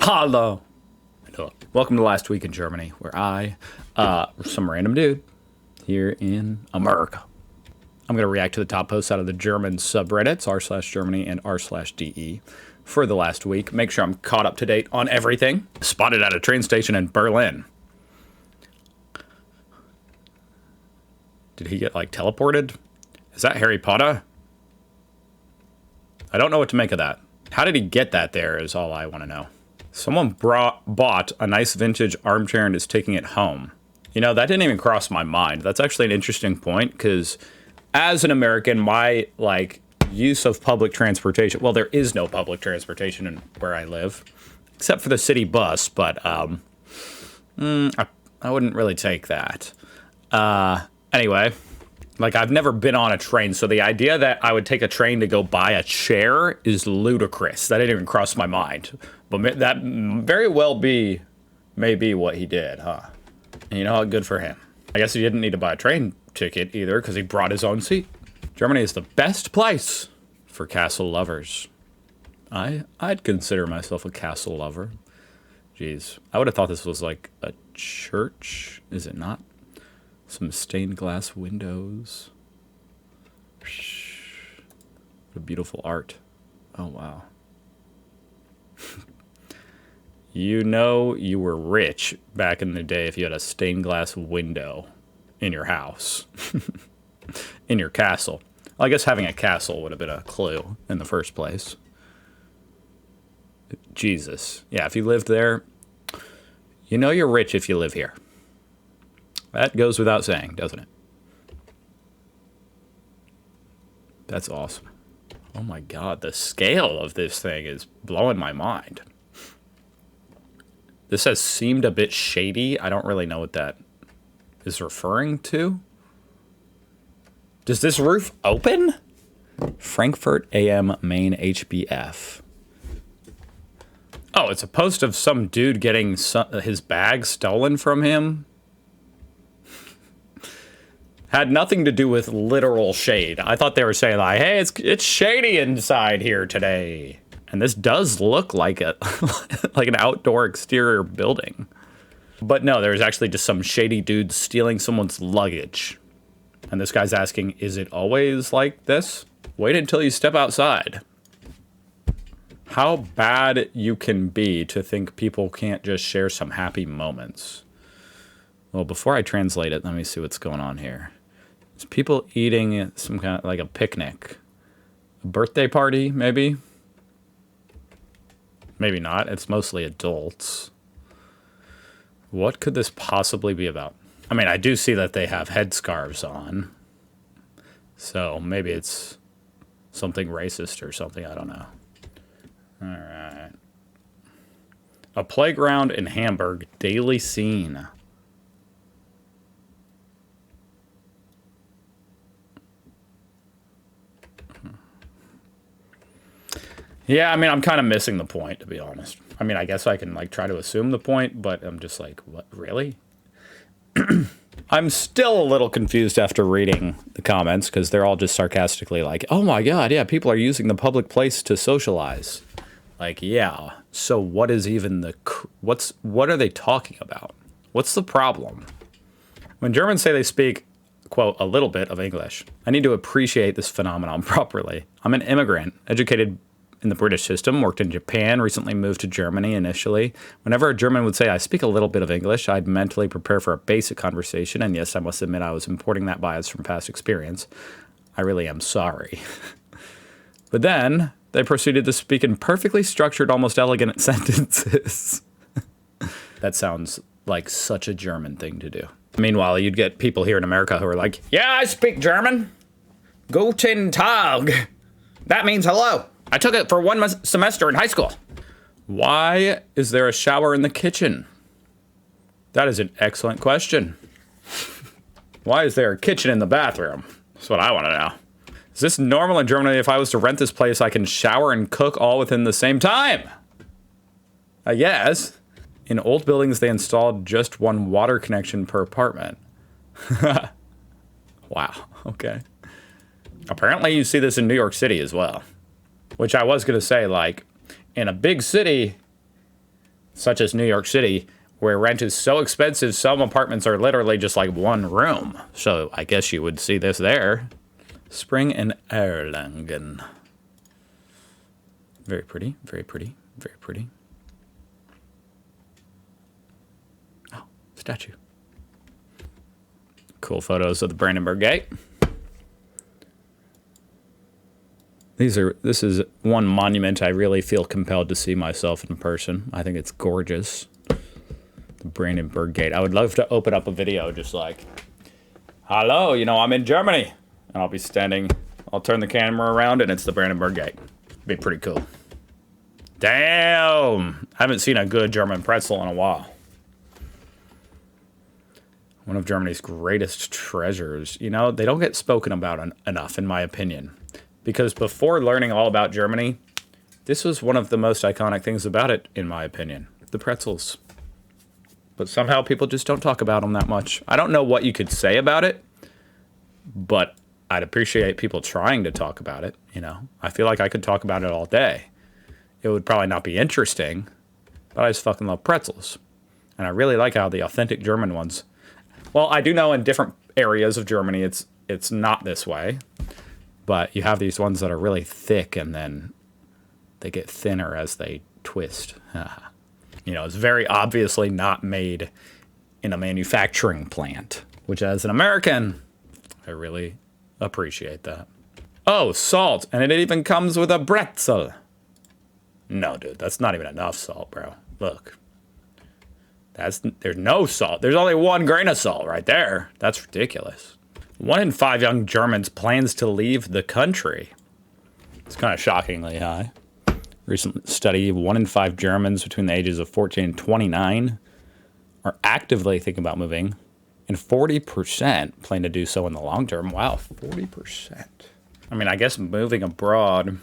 Hello. Hello. Welcome to Last Week in Germany, where I, some random dude here in America. I'm going to react to the top posts out of the German subreddits, r/Germany and r/DE, for the last week. Make sure I'm caught up to date on everything. Spotted at a train station in Berlin. Did he get, like, teleported? Is that Harry Potter? I don't know what to make of that. How did he get that there is all I want to know. Someone bought a nice vintage armchair and is taking it home. You know, that didn't even cross my mind. That's actually an interesting point, because as an American, my, like, use of public transportation, well, there is no public transportation in where I live, except for the city bus, but I wouldn't really take that. Anyway, like, I've never been on a train, so the idea that I would take a train to go buy a chair is ludicrous. That didn't even cross my mind. But that very well may be what he did, huh? And you know, good for him. I guess he didn't need to buy a train ticket either, because he brought his own seat. Germany is the best place for castle lovers. I'd consider myself a castle lover. Jeez, I would have thought this was like a church. Is it not? Some stained glass windows. What a beautiful art. Oh, wow. You know you were rich back in the day if you had a stained glass window in your house. In your castle. Well, I guess having a castle would have been a clue in the first place. Jesus. Yeah, if you lived there, you know you're rich if you live here. That goes without saying, doesn't it? That's awesome. Oh my God, the scale of this thing is blowing my mind. This has seemed a bit shady. I don't really know what that is referring to. Does this roof open? Frankfurt AM main HBF. Oh, it's a post of some dude getting his bag stolen from him. Had nothing to do with literal shade. I thought they were saying, like, hey, it's shady inside here today. And this does look like a like an outdoor exterior building. But no, there's actually just some shady dude stealing someone's luggage. And this guy's asking, is it always like this? Wait until you step outside. How bad you can be to think people can't just share some happy moments. Well, before I translate it, let me see what's going on here. It's people eating some kind of, like, a picnic. A birthday party, maybe? Maybe not. It's mostly adults. What could this possibly be about? I mean, I do see that they have headscarves on. So maybe it's something racist or something. I don't know. All right. A playground in Hamburg, daily scene. Yeah, I mean, I'm kind of missing the point, to be honest. I mean, I guess I can, like, try to assume the point, but I'm just like, what, really? I'm still a little confused after reading the comments, because they're all just sarcastically like, oh my God, yeah, people are using the public place to socialize. Like, yeah, so what is even the, what are they talking about? What's the problem? When Germans say they speak, quote, a little bit of English, I need to appreciate this phenomenon properly. I'm an immigrant, educated in the British system, worked in Japan, recently moved to Germany initially. Whenever a German would say, I speak a little bit of English, I'd mentally prepare for a basic conversation, and yes, I must admit I was importing that bias from past experience. I really am sorry. But then, they proceeded to speak in perfectly structured, almost elegant sentences. That sounds like such a German thing to do. Meanwhile, you'd get people here in America who are like, yeah, I speak German. Guten Tag. That means hello. I took it for one semester in high school. Why is there a shower in the kitchen? That is an excellent question. Why is there a kitchen in the bathroom? That's what I want to know. Is this normal in Germany? If I was to rent this place, I can shower and cook all within the same time? I guess. In old buildings, they installed just one water connection per apartment. Wow, okay. Apparently you see this in New York City as well. Which I was going to say, like, in a big city, such as New York City, where rent is so expensive, some apartments are literally just like one room. So I guess you would see this there. Spring in Erlangen. Very pretty, very pretty, very pretty. Oh, statue. Cool photos of the Brandenburg Gate. This is one monument I really feel compelled to see myself in person. I think it's gorgeous. The Brandenburg Gate. I would love to open up a video just like, hello, you know, I'm in Germany. And I'll be standing, I'll turn the camera around and it's the Brandenburg Gate. Be pretty cool. Damn! I haven't seen a good German pretzel in a while. One of Germany's greatest treasures. You know, they don't get spoken about enough, in my opinion. Because before learning all about Germany, this was one of the most iconic things about it, in my opinion. The pretzels. But somehow people just don't talk about them that much. I don't know what you could say about it, but I'd appreciate people trying to talk about it, you know. I feel like I could talk about it all day. It would probably not be interesting, but I just fucking love pretzels. And I really like how the authentic German ones... Well, I do know in different areas of Germany it's not this way. But you have these ones that are really thick and then they get thinner as they twist. You know, it's very obviously not made in a manufacturing plant, which as an American, I really appreciate that. Oh, salt, and it even comes with a pretzel. No, dude, that's not even enough salt, bro. Look. There's no salt. There's only 1 grain of salt right there. That's ridiculous. 1 in 5 young Germans plans to leave the country. It's kind of shockingly high. Recent study, 1 in 5 Germans between the ages of 14 and 29 are actively thinking about moving, and 40% plan to do so in the long term. Wow, 40%. I mean, I guess moving abroad,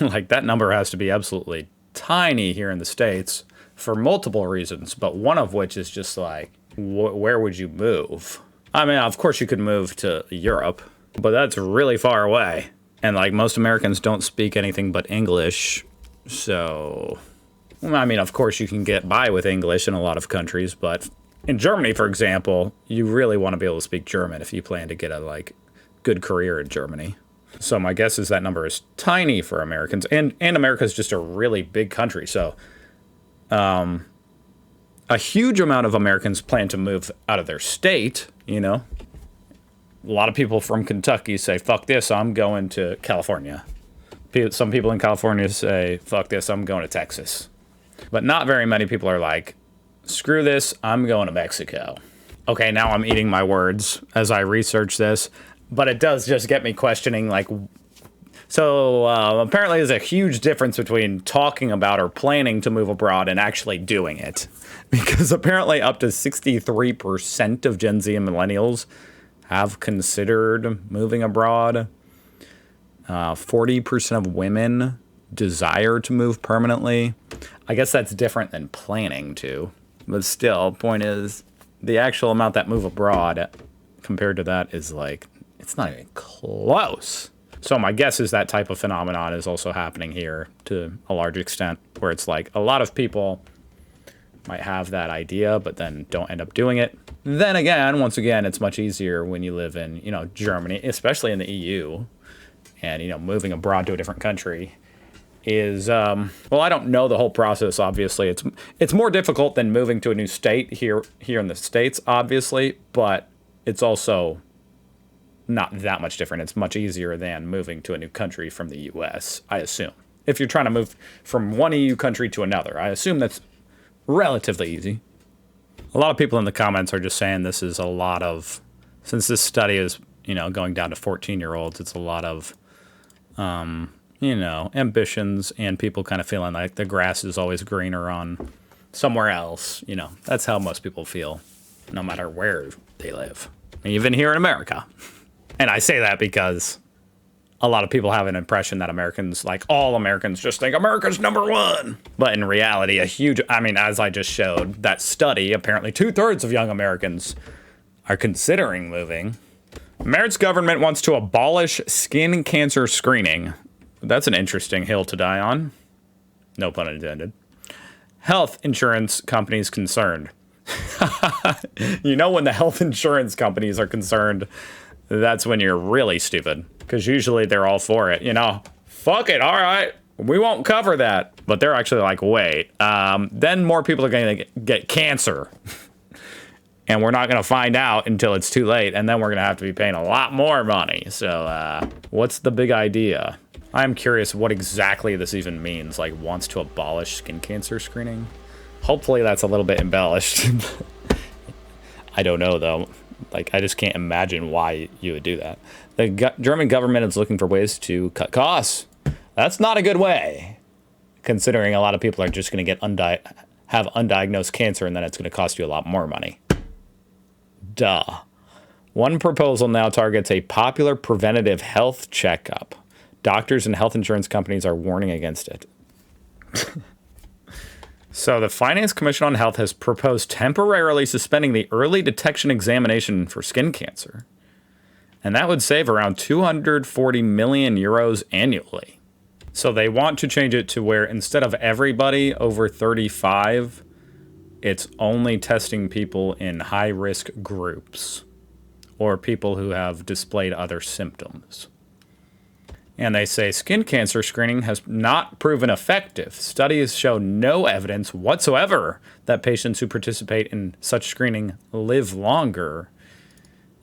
like that number has to be absolutely tiny here in the States for multiple reasons, but one of which is just like, where would you move? I mean, of course you could move to Europe, but that's really far away. And like most Americans don't speak anything but English. So, I mean, of course you can get by with English in a lot of countries, but in Germany, for example, you really want to be able to speak German if you plan to get a like good career in Germany. So my guess is that number is tiny for Americans, and America's just a really big country. So, a huge amount of Americans plan to move out of their state, you know. A lot of people from Kentucky say, fuck this, I'm going to California. Some people in California say, fuck this, I'm going to Texas. But not very many people are like, screw this, I'm going to Mexico. Okay, now I'm eating my words as I research this, but it does just get me questioning, like, so apparently there's a huge difference between talking about or planning to move abroad and actually doing it. Because apparently up to 63% of Gen Z and millennials have considered moving abroad. 40% of women desire to move permanently. I guess that's different than planning to. But still, point is, the actual amount that move abroad compared to that is like, it's not even close. So my guess is that type of phenomenon is also happening here to a large extent, where it's like a lot of people might have that idea, but then don't end up doing it. Then again, once again, it's much easier when you live in, you know, Germany, especially in the EU, and, you know, moving abroad to a different country is, well, I don't know the whole process, obviously. It's more difficult than moving to a new state here in the States, obviously, but it's also not that much different. It's much easier than moving to a new country from the US, I assume. If you're trying to move from one EU country to another, I assume that's relatively easy. A lot of people in the comments are just saying this is a lot of, since this study is, you know, going down to 14-year-olds, it's a lot of, you know, ambitions and people kind of feeling like the grass is always greener on somewhere else. You know, that's how most people feel, no matter where they live, even here in America. And I say that because a lot of people have an impression that Americans, like all Americans, just think America's number one. But in reality, I mean, as I just showed, that study, apparently 2/3 of young Americans are considering moving. Merritt's government wants to abolish skin cancer screening. That's an interesting hill to die on. No pun intended. health insurance companies concerned. You know, when the health insurance companies are concerned, that's when you're really stupid. Because usually they're all for it, you know. Fuck it, all right, we won't cover that. But they're actually like, wait, then more people are going to get cancer. And we're not going to find out until it's too late. And then we're going to have to be paying a lot more money. So what's the big idea? I'm curious what exactly this even means. Like, wants to abolish skin cancer screening? Hopefully that's a little bit embellished. I don't know, though. Like, I just can't imagine why you would do that. The German government is looking for ways to cut costs. That's not a good way, considering a lot of people are just going to get have undiagnosed cancer, and then it's going to cost you a lot more money. Duh. One proposal now targets a popular preventative health checkup. Doctors and health insurance companies are warning against it. So the Finance Commission on Health has proposed temporarily suspending the early detection examination for skin cancer. And that would save around 240 million euros annually. So they want to change it to where instead of everybody over 35, it's only testing people in high-risk groups or people who have displayed other symptoms. And they say skin cancer screening has not proven effective. Studies show no evidence whatsoever that patients who participate in such screening live longer.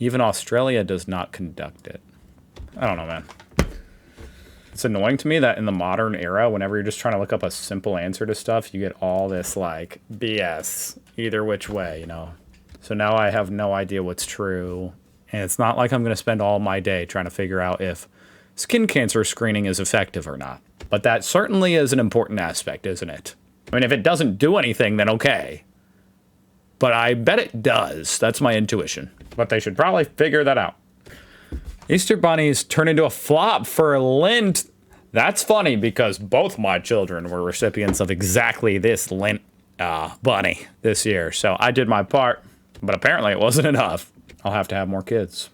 Even Australia does not conduct it. I don't know, man. It's annoying to me that in the modern era, whenever you're just trying to look up a simple answer to stuff, you get all this, like, BS either which way, you know? So now I have no idea what's true. And it's not like I'm going to spend all my day trying to figure out if skin cancer screening is effective or not. But that certainly is an important aspect, isn't it? I mean, if it doesn't do anything, then okay. But I bet it does. That's my intuition. But they should probably figure that out. Easter bunnies turn into a flop for Lent. That's funny because both my children were recipients of exactly this Lent bunny this year. So I did my part, but apparently it wasn't enough. I'll have to have more kids.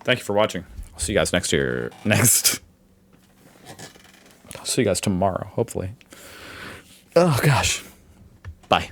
Thank you for watching. I'll see you guys next year. I'll see you guys tomorrow, hopefully. Oh, gosh. Bye.